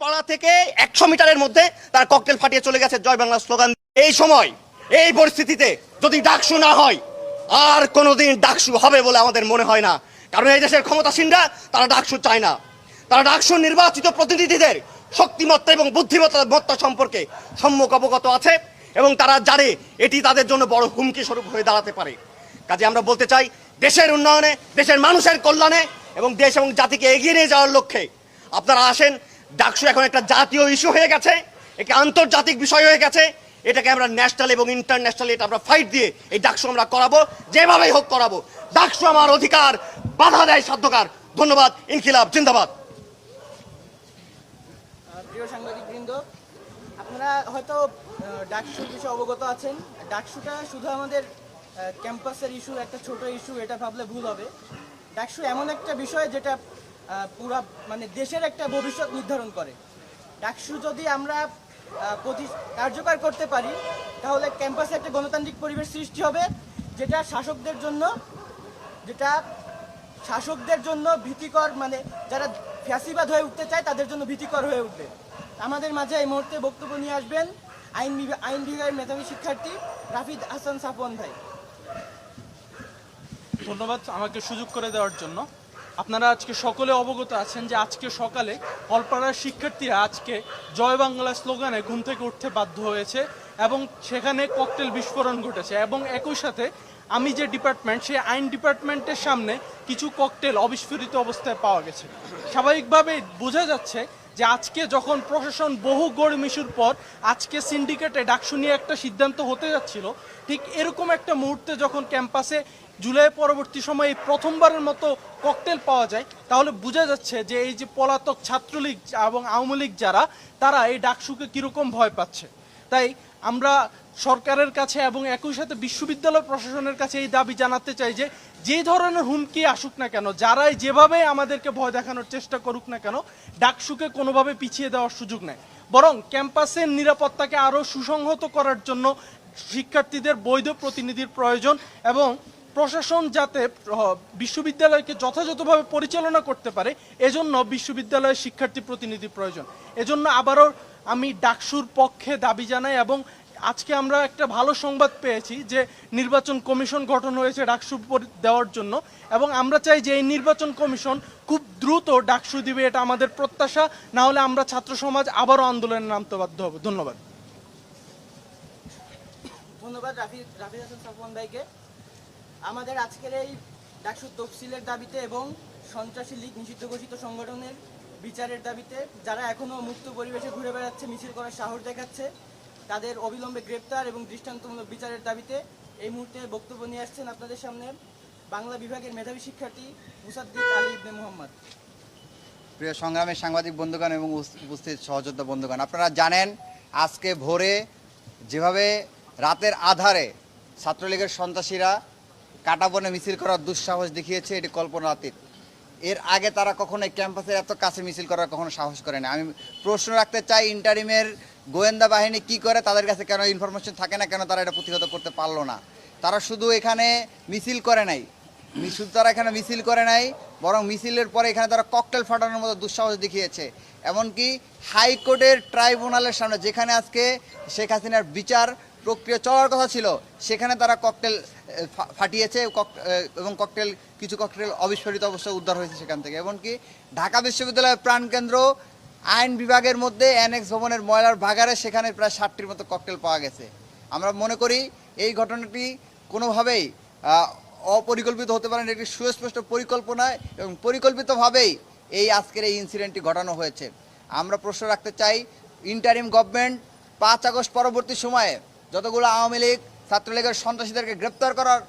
পাড়া থেকে 100 মিটারের মধ্যে তার ককটেল ফাটিয়ে চলে গেছে জয় বাংলা স্লোগান। এই সময় এই পরিস্থিতিতে যদি ডাকসু না হয়, আর কোনোদিন ডাকসু হবে বলে আমাদের মনে হয় না। কারণ এই দেশের ক্ষমতাসীনরা তারা ডাকসু চায় না। তারা ডাকসু নির্বাচিত প্রতিনিধিদের শক্তিমত্তা এবং বুদ্ধিমত্তা সম্পর্কে সম্যক অবগত আছে এবং তারা জানে এটি তাদের জন্য বড় হুমকি স্বরূপ হয়ে দাঁড়াতে পারে। কাজে আমরা বলতে চাই, দেশের উন্নয়নে, দেশের মানুষের কল্যাণে এবং দেশ এবং জাতিকে এগিয়ে নিয়ে যাওয়ার লক্ষ্যে আপনারা আসেন। ডাকসু এখন একটা জাতীয় ইস্যু হয়ে গেছে, একটা আন্তর্জাতিক বিষয় হয়ে গেছে। এটাকে আমরা ন্যাশনাল এবং ইন্টারন্যাশনাল এটা আমরা ফাইট দিয়ে এই ডাকসু আমরা করাবো, যেভাবেই হোক করাবো। ডাকসু আমার অধিকার, বাধা দেয় সাধ্যকার। ধন্যবাদ। ইনকিলাব জিন্দাবাদ। প্রিয় সাংবাদিকবৃন্দ, আপনারা হয়তো ডাকসুর বিষয়ে অবগত আছেন। ডাকসুটা শুধু আমাদের ক্যাম্পাসের ইস্যু, একটা ছোট ইস্যু, এটা ভাবলে ভুল হবে। ডাকসু এমন একটা বিষয় যেটা পুরা মানে দেশের একটা ভবিষ্যৎ নির্ধারণ করে। ডাকসু যদি আমরা কার্যকর করতে পারি, তাহলে ক্যাম্পাসে একটা গণতান্ত্রিক পরিবেশ সৃষ্টি হবে, যেটা শাসকদের জন্য ভীতিকর, মানে যারা ফ্যাসিবাদ হয়ে উঠতে চায় তাদের জন্য ভীতিকর হয়ে উঠবে। আমাদের মাঝে এই মুহূর্তে বক্তব্য নিয়ে আসবেন আইন বিভাগের মেধাবী শিক্ষার্থী রাফিদ হাসান সাফওয়ান ভাই। ধন্যবাদ আমাকে সুযোগ করে দেওয়ার জন্য। আপনারা আজকে সকলে অবগত আছেন যে আজকে সকালে হলপাড়ার শিক্ষার্থীরা আজকে জয় বাংলা স্লোগানে ঘুম থেকে উঠতে বাধ্য হয়েছে এবং সেখানে ককটেল বিস্ফোরণ ঘটেছে। এবং একই সাথে আমি যে ডিপার্টমেন্ট, সেই আইন ডিপার্টমেন্টের সামনে কিছু ককটেল অবিস্ফোরিত অবস্থায় পাওয়া গেছে। স্বাভাবিকভাবে বোঝা যাচ্ছে যে আজকে যখন প্রশাসন বহু গড়মিশুর পর আজকে সিন্ডিকেটে ডাকসু নিয়ে একটা সিদ্ধান্ত হতে যাচ্ছিল, ঠিক এরকম একটা মুহূর্তে যখন ক্যাম্পাসে জুলাই পরবর্তী সময়ে প্রথমবারের মতো ককটেল পাওয়া যায়, তাহলে বোঝা যাচ্ছে যে এই যে পলাতক ছাত্রলীগ এবং আওয়ামী লীগ যারা, তারা এই ডাকসুকে কীরকম ভয় পাচ্ছে। তাই আমরা সরকারের কাছে এবং একই সাথে বিশ্ববিদ্যালয় প্রশাসনের কাছে এই দাবি জানাতে চাই যে যে ধরনের হুমকি আসুক না কেন, যারাই যেভাবে আমাদেরকে ভয় দেখানোর চেষ্টা করুক না কেন, ডাকসুকে কোনোভাবে পিছিয়ে দেওয়ার সুযোগ নেই। বরং ক্যাম্পাসের নিরাপত্তাকে আরও সুসংহত করার জন্য শিক্ষার্থীদের বৈধ প্রতিনিধির প্রয়োজন এবং প্রশাসন যাতে বিশ্ববিদ্যালয়কে যথাযথভাবে পরিচালনা করতে পারে, এজন্য বিশ্ববিদ্যালয়ের শিক্ষার্থী প্রতিনিধি প্রয়োজন। এজন্য আবারও আমি ডাকসুর পক্ষে দাবি জানাই এবং আজকে আমরা একটা ভালো সংবাদ পেয়েছি যে নির্বাচন কমিশন গঠন হয়েছে ডাকসু দেওয়ার জন্য এবং আমরা চাই যে এই নির্বাচন কমিশন খুব দ্রুত ডাকসু দিবে, এটা আমাদের প্রত্যাশা। না হলে আমরা ছাত্র সমাজ আবারও আন্দোলনে নামতে বাধ্য হব। ধন্যবাদ। ধন্যবাদ রাফিদ হাসান সাফওয়ান ভাইকে। আমাদের আজকের এই ডাকসু তফসিলের দাবিতে এবং সন্ত্রাসী লীগ নিষিদ্ধ ঘোষিত সংগঠনের বিচারের দাবিতে যারা এখনও মুক্ত পরিবেশে ঘুরে বেড়াচ্ছে, মিছিল করার সাহস দেখাচ্ছে, তাদের অবিলম্বে গ্রেপ্তার এবং দৃষ্টান্তমূলক বিচারের দাবিতে এই মুহূর্তে বক্তব্য নিয়ে আসছেন আপনাদের সামনে বাংলা বিভাগের মেধাবী শিক্ষার্থী মুসাদ্দিক আলী ইবনে মুহাম্মদ। প্রিয় সংগ্রামের সাংবাদিক বন্ধুগণ এবং উপস্থিত সহযোদ্ধা বন্ধুগণ, আপনারা জানেন আজকে ভোরে যেভাবে রাতের আধারে ছাত্রলীগের সন্ত্রাসীরা কাটাবনে মিছিল করার দুঃসাহস দেখিয়েছে, এটি কল্পনাতীত। এর আগে তারা কখনো ক্যাম্পাসের এত কাছে মিছিল করার কখনো সাহস করে না। আমি প্রশ্ন রাখতে চাই, ইন্টারিমের গোয়েন্দা বাহিনী কি করে? তাদের কাছে কেন ইনফরমেশন থাকে না? কেন তারা এটা প্রতিহত করতে পারলো না? তারা শুধু এখানে মিছিল করে নাই, বরং মিছিলের পরে এখানে তারা ককটেল ফাটানোর মতো দুঃসাহস দেখিয়েছে। এমনকি হাইকোর্টের ট্রাইব্যুনালের সামনে, যেখানে আজকে শেখ হাসিনার বিচার প্রক্রিয়া চলার কথা ছিল, সেখানে তারা ককটেল ফাটিয়েছে এবং কিছু ককটেল অবিস্ফোরিত অবস্থায় উদ্ধার হয়েছে সেখান থেকে। এমনকি ঢাকা বিশ্ববিদ্যালয়ের প্রাণকেন্দ্র আইন বিভাগের মধ্যে অ্যানেক্স ভবনের ময়লার ভাগারে সেখানে প্রায় 60টির মতো ককটেল পাওয়া গেছে। আমরা মনে করি এই ঘটনাটি কোনোভাবেই অপরিকল্পিত হতে পারে না, একটি সুস্পষ্ট পরিকল্পনা এবং পরিকল্পিতভাবেই আজকের এই ইনসিডেন্টটি ঘটানো হয়েছে। আমরা প্রশ্ন রাখতে চাই, ইন্টারিম গভর্নমেন্ট 5 আগস্ট পরবর্তী সময়ে যতগুলো আওয়ামী লীগ ছাত্রলীগের সন্ত্রাসীদেরকে গ্রেপ্তার করার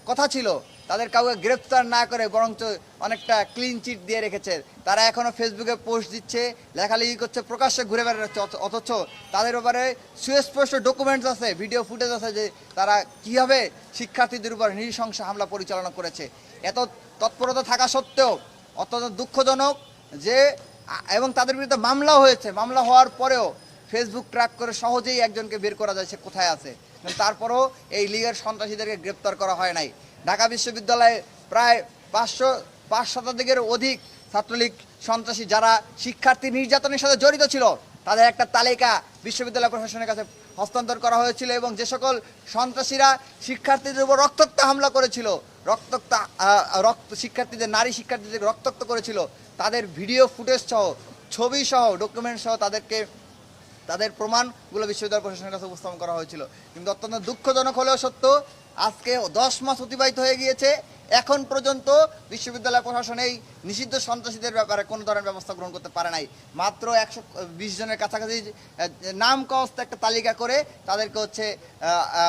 কথা ছিল, তাদের কাউকে গ্রেপ্তার না করে বরঞ্চ অনেকটা ক্লিন চিট দিয়ে রেখেছে। তারা এখনও ফেসবুকে পোস্ট দিচ্ছে, লেখালেখি করছে, প্রকাশ্যে ঘুরে বেড়াচ্ছে, অথচ তাদের ব্যাপারে সুস্পষ্ট ডকুমেন্টস আছে, ভিডিও ফুটেজ আছে যে তারা কীভাবে শিক্ষার্থীদের উপর নৃশংস হামলা পরিচালনা করেছে। এত তৎপরতা থাকা সত্ত্বেও অত্যন্ত দুঃখজনক যে, এবং তাদের বিরুদ্ধে মামলা হয়েছে, মামলা হওয়ার পরেও ফেসবুক ট্র্যাক করে সহজেই একজনকে বের করা যায় সে কোথায় আছে। তারপরও এই লীগের সন্ত্রাসীদেরকে গ্রেপ্তার করা হয় নাই। ঢাকা বিশ্ববিদ্যালয়ে প্রায় 5 শতাধিকের অধিক ছাত্রলীগ সন্ত্রাসী যারা শিক্ষার্থী নির্যাতনের সাথে জড়িত ছিল তাদের একটা তালিকা বিশ্ববিদ্যালয় প্রশাসনের কাছে হস্তান্তর করা হয়েছিল, এবং যে সকল সন্ত্রাসীরা শিক্ষার্থীদের উপর রক্তাক্ত হামলা করেছিল, শিক্ষার্থীদের নারী শিক্ষার্থীদের রক্তাক্ত করেছিল, তাদের ভিডিও ফুটেজ সহ ছবি সহ ডকুমেন্ট সহ তাদের প্রমাণগুলো বিশ্ববিদ্যালয় প্রশাসনের কাছে উপস্থাপন করা হয়েছিল। কিন্তু অত্যন্ত দুঃখজনক হলেও সত্য, আজকে 10 মাস অতিবাহিত হয়ে গিয়েছে, এখন পর্যন্ত বিশ্ববিদ্যালয় প্রশাসন এই নিষিদ্ধ সন্ত্রাসীদের ব্যাপারে কোনো ধরনের ব্যবস্থা গ্রহণ করতে পারে নাই। মাত্র 120 জনের কাছাকাছি নাম কস্ত একটা তালিকা করে তাদেরকে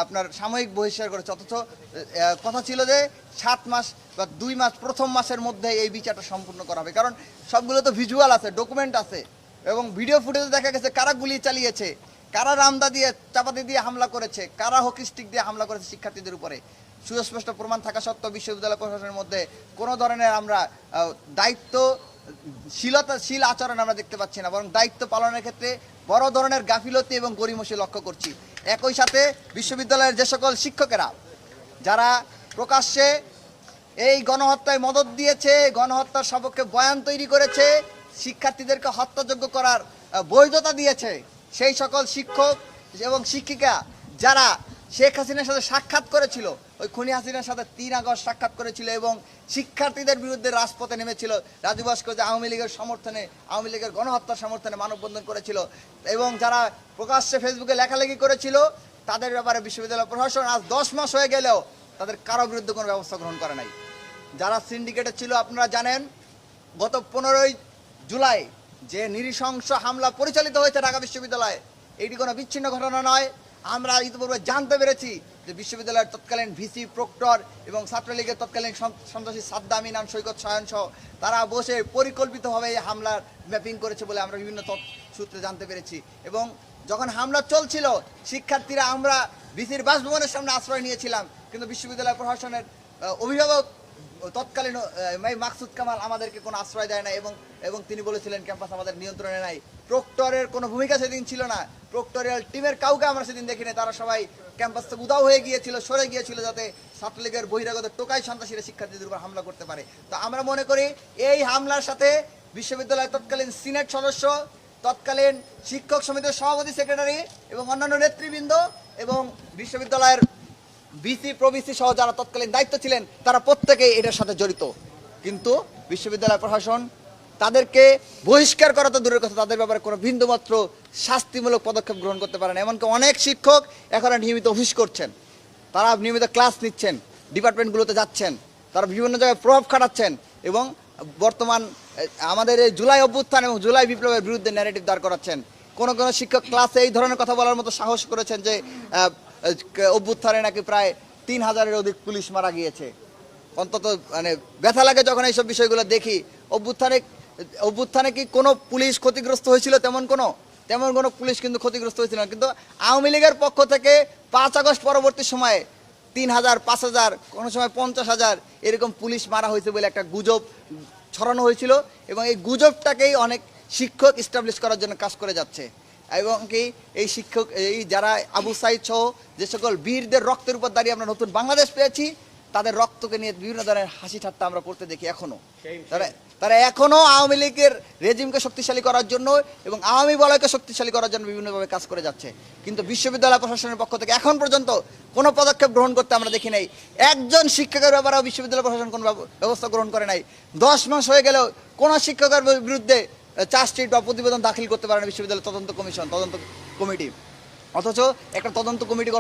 আপনার সাময়িক বহিষ্কার করেছে, অথচ কথা ছিল যে 7 মাস বা 2 মাস প্রথম মাসের মধ্যে এই বিচারটা সম্পূর্ণ করা হবে, কারণ সবগুলো তো ভিজুয়াল আছে, ডকুমেন্ট আছে, এবং ভিডিও ফুটেজে দেখা গেছে কারা গুলি চালিয়েছে, কারা রামদা দিয়ে চাপাতি দিয়ে হামলা করেছে, কারা হকি স্টিক দিয়ে হামলা করেছে শিক্ষার্থীদের উপরে। সুস্পষ্ট প্রমাণ থাকা সত্ত্বেও বিশ্ববিদ্যালয় প্রশাসনের মধ্যে কোনো ধরনের আমরা দায়িত্বশীল আচরণ আমরা দেখতে পাচ্ছি না, বরং দায়িত্ব পালনের ক্ষেত্রে বড় ধরনের গাফিলতি এবং গরিমসি লক্ষ্য করছি। একই সাথে বিশ্ববিদ্যালয়ের যে সকল শিক্ষকেরা যারা প্রকাশ্যে এই গণহত্যায় মদদ দিয়েছে, গণহত্যার সপক্ষে বয়ান তৈরি করেছে, শিক্ষার্থীদেরকে হত্যাযোগ্য করার বৈধতা দিয়েছে, সেই সকল শিক্ষক এবং শিক্ষিকা যারা শেখ হাসিনার সাথে সাক্ষাৎ করেছিল, ওই খুনি হাসিনার সাথে 3 আগস্ট সাক্ষাৎ করেছিল এবং শিক্ষার্থীদের বিরুদ্ধে রাজপথে নেমেছিল, রাজু ভাস্কর যে আওয়ামী লীগের সমর্থনে, আওয়ামী লীগের গণহত্যার সমর্থনে মানববন্ধন করেছিল, এবং যারা প্রকাশ্যে ফেসবুকে লেখালেখি করেছিল, তাদের ব্যাপারে বিশ্ববিদ্যালয় প্রশাসন আজ 10 মাস হয়ে গেলেও তাদের কারো বিরুদ্ধে কোনো ব্যবস্থা গ্রহণ করে নাই। যারা সিন্ডিকেটে ছিল আপনারা জানেন, গত 15ই জুলাই যে নৃশংস হামলা পরিচালিত হয়েছে ঢাকা বিশ্ববিদ্যালয়ে, এটি কোনো বিচ্ছিন্ন ঘটনা নয়। আমরা ইতিপূর্বে জানতে পেরেছি যে বিশ্ববিদ্যালয়ের তৎকালীন ভিসি, প্রক্টর এবং ছাত্রলীগের তৎকালীন সন্ত্রাসী সাদ্দাম, ইনান, সৈকত, সায়ন সহ তারা বসে পরিকল্পিতভাবে এই হামলার ম্যাপিং করেছে বলে আমরা বিভিন্ন সূত্রে জানতে পেরেছি। এবং যখন হামলা চলছিল, শিক্ষার্থীরা আমরা ভিসির বাসভবনের সামনে আশ্রয় নিয়েছিলাম, কিন্তু বিশ্ববিদ্যালয় প্রশাসনের অভিভাবক তৎকালীন মাকসুদ কামাল আমাদেরকে কোনো আশ্রয় দেয় না, এবং তিনি বলেছিলেন ক্যাম্পাস আমাদের নিয়ন্ত্রণে নাই। প্রক্টরের কোনো ভূমিকা সেদিন ছিল না, প্রক্টরিয়াল টিমের কাউকে আমরা সেদিন দেখিনি, তারা সবাই ক্যাম্পাস থেকে উধাও হয়ে গিয়েছিল, সরে গিয়েছিল, যাতে ছাত্রলীগের বহিরাগত টোকাই সন্ত্রাসীরা শিক্ষার্থীদের উপর হামলা করতে পারে। তো আমরা মনে করি এই হামলার সাথে বিশ্ববিদ্যালয়ের তৎকালীন সিনেট সদস্য, তৎকালীন শিক্ষক সমিতির সভাপতি, সেক্রেটারি এবং অন্যান্য নেতৃবৃন্দ এবং বিশ্ববিদ্যালয়ের ভিসি, প্রভিসি সহ যারা তৎকালীন দায়িত্ব ছিলেন, তারা প্রত্যেকেই এটার সাথে জড়িত। কিন্তু বিশ্ববিদ্যালয় প্রশাসন তাদেরকে বহিষ্কার করা তো দূরের কথা, তাদের ব্যাপারে কোনো বিন্দুমাত্র শাস্তিমূলক পদক্ষেপ গ্রহণ করতে পারে না। এমনকি অনেক শিক্ষক এখন নিয়মিত অফিস করছেন, তারা নিয়মিত ক্লাস নিচ্ছেন, ডিপার্টমেন্টগুলোতে যাচ্ছেন, তারা বিভিন্ন জায়গায় প্রভাব খাটাচ্ছেন, এবং বর্তমান আমাদের এই জুলাই অভ্যুত্থান এবং জুলাই বিপ্লবের বিরুদ্ধে ন্যারেটিভ দাঁড় করাচ্ছেন। কোনো কোনো শিক্ষক ক্লাসে এই ধরনের কথা বলার মতো সাহস করেছেন যে অভ্যুত্থানে নাকি প্রায় 3000-এর অধিক পুলিশ মারা গিয়েছে। অন্তত মানে ব্যথা লাগে যখন এইসব বিষয়গুলো দেখি। অভ্যুত্থানে কি কোনো পুলিশ ক্ষতিগ্রস্ত হয়েছিল? তেমন কোনো পুলিশ কিন্তু ক্ষতিগ্রস্ত হয়েছিল না। কিন্তু আওয়ামী লীগের পক্ষ থেকে 5 আগস্ট পরবর্তী সময়ে 3000, 5000, কোনো সময় 50,000 এরকম পুলিশ মারা হয়েছে বলে একটা গুজব ছড়ানো হয়েছিল, এবং এই গুজবটাকেই অনেক শিক্ষক ইস্টাবলিশ করার জন্য কাজ করে যাচ্ছে। এবং কি এই শিক্ষক, এই যারা আবু সাইদ সহ যে সকল বীরদের রক্তের উপর দাঁড়িয়ে আমরা নতুন বাংলাদেশ পেয়েছি, তাদের রক্তকে নিয়ে বিভিন্ন ধরনের হাসি ঠাট্টা আমরা করতে দেখি। তারা এখনো আওয়ামী লীগের রেজিমকে শক্তিশালী করার জন্য এবং আওয়ামী বলয়কে শক্তিশালী করার জন্য বিভিন্নভাবে কাজ করে যাচ্ছে। কিন্তু বিশ্ববিদ্যালয় প্রশাসনের পক্ষ থেকে এখন পর্যন্ত কোনো পদক্ষেপ গ্রহণ করতে আমরা দেখি নাই। একজন শিক্ষকের ব্যাপারেও বিশ্ববিদ্যালয় প্রশাসন কোনো ব্যবস্থা গ্রহণ করে নাই। 10 মাস হয়ে গেলেও কোনো শিক্ষকের বিরুদ্ধে চার্জশিট বা প্রতিবেদন দাখিল করতে পারে না বিশ্ববিদ্যালয় তদন্ত কমিটি। অথচ একটা তদন্ত কমিটি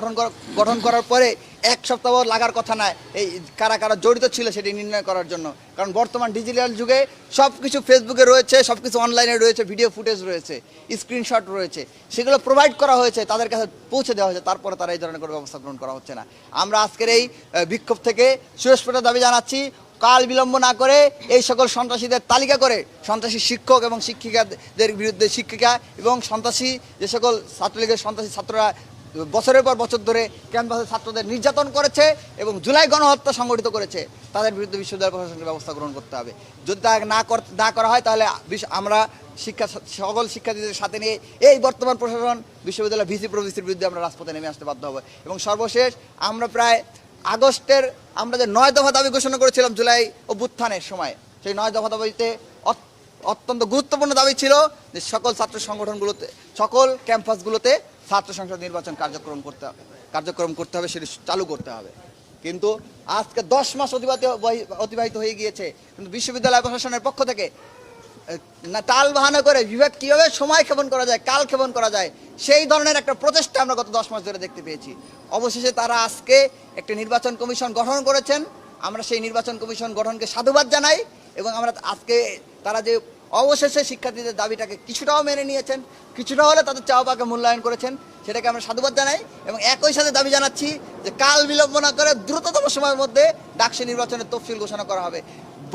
গঠন করার পরে 1 সপ্তাহ লাগার কথা না এই কারা জড়িত ছিল সেটি নির্ণয় করার জন্য। কারণ বর্তমান ডিজিটাল যুগে সব কিছু ফেসবুকে রয়েছে, সব কিছু অনলাইনে রয়েছে, ভিডিও ফুটেজ রয়েছে, স্ক্রিনশট রয়েছে, সেগুলো প্রোভাইড করা হয়েছে, তাদের কাছে পৌঁছে দেওয়া হয়েছে, তারপরে তারা এই ধরনের কোনো ব্যবস্থা গ্রহণ করা হচ্ছে না। আমরা আজকের এই বিক্ষোভ থেকে সুস্পষ্ট দাবি জানাচ্ছি, কাল বিলম্ব না করে এই সকল সন্ত্রাসীদের তালিকা করে সন্ত্রাসী শিক্ষক এবং শিক্ষিকাদের বিরুদ্ধে, শিক্ষিকা এবং সন্ত্রাসী যে সকল ছাত্রলীগের সন্ত্রাসী ছাত্ররা বছরের পর বছর ধরে ক্যাম্পাসে ছাত্রদের নির্যাতন করেছে এবং জুলাই গণহত্যা সংগঠিত করেছে, তাদের বিরুদ্ধে বিশ্ববিদ্যালয় প্রশাসনের ব্যবস্থা গ্রহণ করতে হবে। যদি তা না করা হয়, তাহলে আমরা সকল শিক্ষার্থীদের সাথে নিয়ে এই বর্তমান প্রশাসন, বিশ্ববিদ্যালয় ভিসি, প্রভিসির বিরুদ্ধে আমরা রাজপথে নেমে আসতে বাধ্য হব। এবং সর্বশেষ আমরা প্রায় আগস্টের আমরা যে 9 দফা দাবি ঘোষণা করেছিলাম জুলাই অভ্যুত্থানের সময়, সেই 9 দফা দাবিতে অত্যন্ত গুরুত্বপূর্ণ দাবি ছিল যে সকল ছাত্র সংগঠনগুলোতে, সকল ক্যাম্পাসগুলোতে ছাত্র সংসদ নির্বাচন কার্যক্রম করতে হবে, সেটি চালু করতে হবে। কিন্তু আজকে 10 মাস অতিবাহিত হয়ে গিয়েছে, কিন্তু বিশ্ববিদ্যালয় প্রশাসনের পক্ষ থেকে টাল বাহানা করে বিভাগ কীভাবে সময় ক্ষেপণ করা যায়, কাল ক্ষেপণ করা যায়, সেই ধরনের একটা প্রচেষ্টা আমরা গত 10 মাস ধরে দেখতে পেয়েছি। অবশেষে তারা আজকে একটি নির্বাচন কমিশন গঠন করেছেন। আমরা সেই নির্বাচন কমিশন গঠনকে সাধুবাদ জানাই এবং আমরা আজকে তারা যে অবশেষে শিক্ষার্থীদের দাবিটাকে কিছুটাও মেনে নিয়েছেন, কিছুটা হলে তাদের চাওয়া পাকে মূল্যায়ন করেছেন, সেটাকে আমরা সাধুবাদ জানাই এবং একই সাথে দাবি জানাচ্ছি যে কাল বিলম্ব না করে দ্রুততম সময়ের মধ্যে ডাকসু নির্বাচনের তফসিল ঘোষণা করা হবে।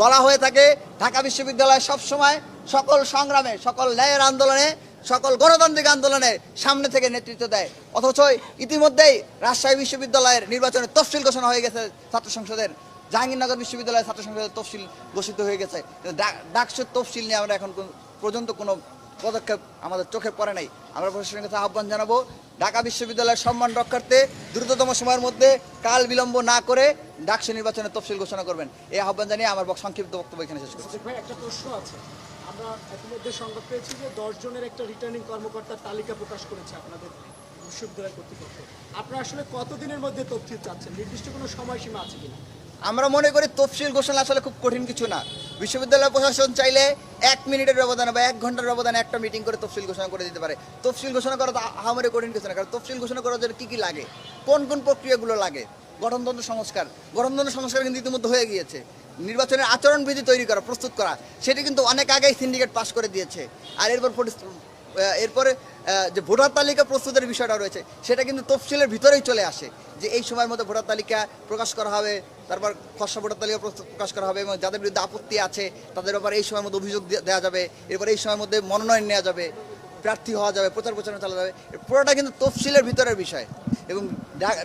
বলা হয়ে থাকে ঢাকা বিশ্ববিদ্যালয় সবসময় সকল সংগ্রামে, সকল ন্যায়ের আন্দোলনে, সকল গণতান্ত্রিক আন্দোলনে সামনে থেকে নেতৃত্ব দেয়, অথচ ইতিমধ্যেই রাজশাহী বিশ্ববিদ্যালয়ের নির্বাচনের তফসিল ঘোষণা হয়ে গেছে, ছাত্র সংসদের জাহাঙ্গীরনগর বিশ্ববিদ্যালয়ের ছাত্র সংসদের তফসিল ঘোষিত হয়ে গেছে। ডাকসুর তফসিল নিয়ে আমরা এখন পর্যন্ত কোনো পদক্ষেপ আমাদের চোখে পড়ে নাই। আমরা প্রশাসনের কাছে আহ্বান জানাবো ঢাকা বিশ্ববিদ্যালয়ের সম্মান রক্ষার্থে দ্রুততম সময়ের মধ্যে কাল বিলম্ব না করে ডাকসু নির্বাচনের তফসিল ঘোষণা করবেন, এই আহ্বান জানিয়ে আমার সংক্ষিপ্ত বক্তব্য এখানে শেষ করছি। ভাই, একটা প্রশ্ন আছে। আমরা ইতিমধ্যে সংবাদ পেয়েছি যে 10 জনের একটা রিটার্নিং কর্মকর্তার তালিকা প্রকাশ করেছে আপনাদের বিশ্ববিদ্যালয় কর্তৃপক্ষ। আপনারা আসলে কতদিনের মধ্যে তফসিল চাচ্ছেন? নির্দিষ্ট কোনো সময়সীমা আছে কিনা? আমরা মনে করি তফসিল ঘোষণা আসলে খুব কঠিন কিছু না। বিশ্ববিদ্যালয় প্রশাসন চাইলে 1 মিনিটের ব্যবধানে বা 1 ঘন্টার ব্যবধানে একটা মিটিং করে তফসিল ঘোষণা করে দিতে পারে। তফসিল ঘোষণা করা তো আহামরি কঠিন কিছু না, কারণ তফসিল ঘোষণা করার জন্য কী লাগে, কোন কোন প্রক্রিয়াগুলো লাগে। গঠনতন্ত্র সংস্কার কিন্তু ইতিমধ্যে হয়ে গিয়েছে। নির্বাচনের আচরণবিধি তৈরি করা, প্রস্তুত করা, সেটি কিন্তু অনেক আগেই সিন্ডিকেট পাস করে দিয়েছে। আর এরপরে যে ভোটার তালিকা প্রস্তুতের বিষয়টা রয়েছে, সেটা কিন্তু তফসিলের ভিতরেই চলে আসে, যে এই সময়ের মধ্যে ভোটার তালিকা প্রকাশ করা হবে, তারপর খসড়া ভোটার তালিকা প্রকাশ করা হবে এবং যাদের বিরুদ্ধে আপত্তি আছে তাদের ব্যাপারে এই সময়ের মধ্যে অভিযোগ দেওয়া যাবে, এরপরে এই সময়ের মধ্যে মনোনয়ন নেওয়া যাবে, প্রার্থী হওয়া যাবে, প্রচার প্রচারণা চালানো যাবে। পুরোটা কিন্তু তফসিলের ভিতরের বিষয় এবং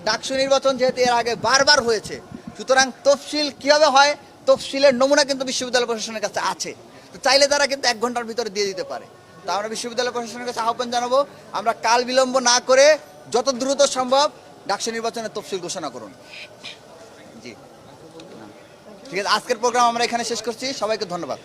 ডাকসু নির্বাচন যেহেতু এর আগে বারবার হয়েছে, সুতরাং তফসিল কীভাবে হয়, তফসিলের নমুনা কিন্তু বিশ্ববিদ্যালয় প্রশাসনের কাছে আছে। তো চাইলে তারা কিন্তু 1 ঘন্টার ভিতরে দিয়ে দিতে পারে। তা আমরা বিশ্ববিদ্যালয় প্রশাসনের কাছে আহ্বান জানাবো, আমরা কাল বিলম্ব না করে যত দ্রুত সম্ভব ডাকসু নির্বাচনের তফসিল ঘোষণা করুন। জি, ঠিক আছে, আজকের প্রোগ্রাম আমরা এখানে শেষ করছি। সবাইকে ধন্যবাদ।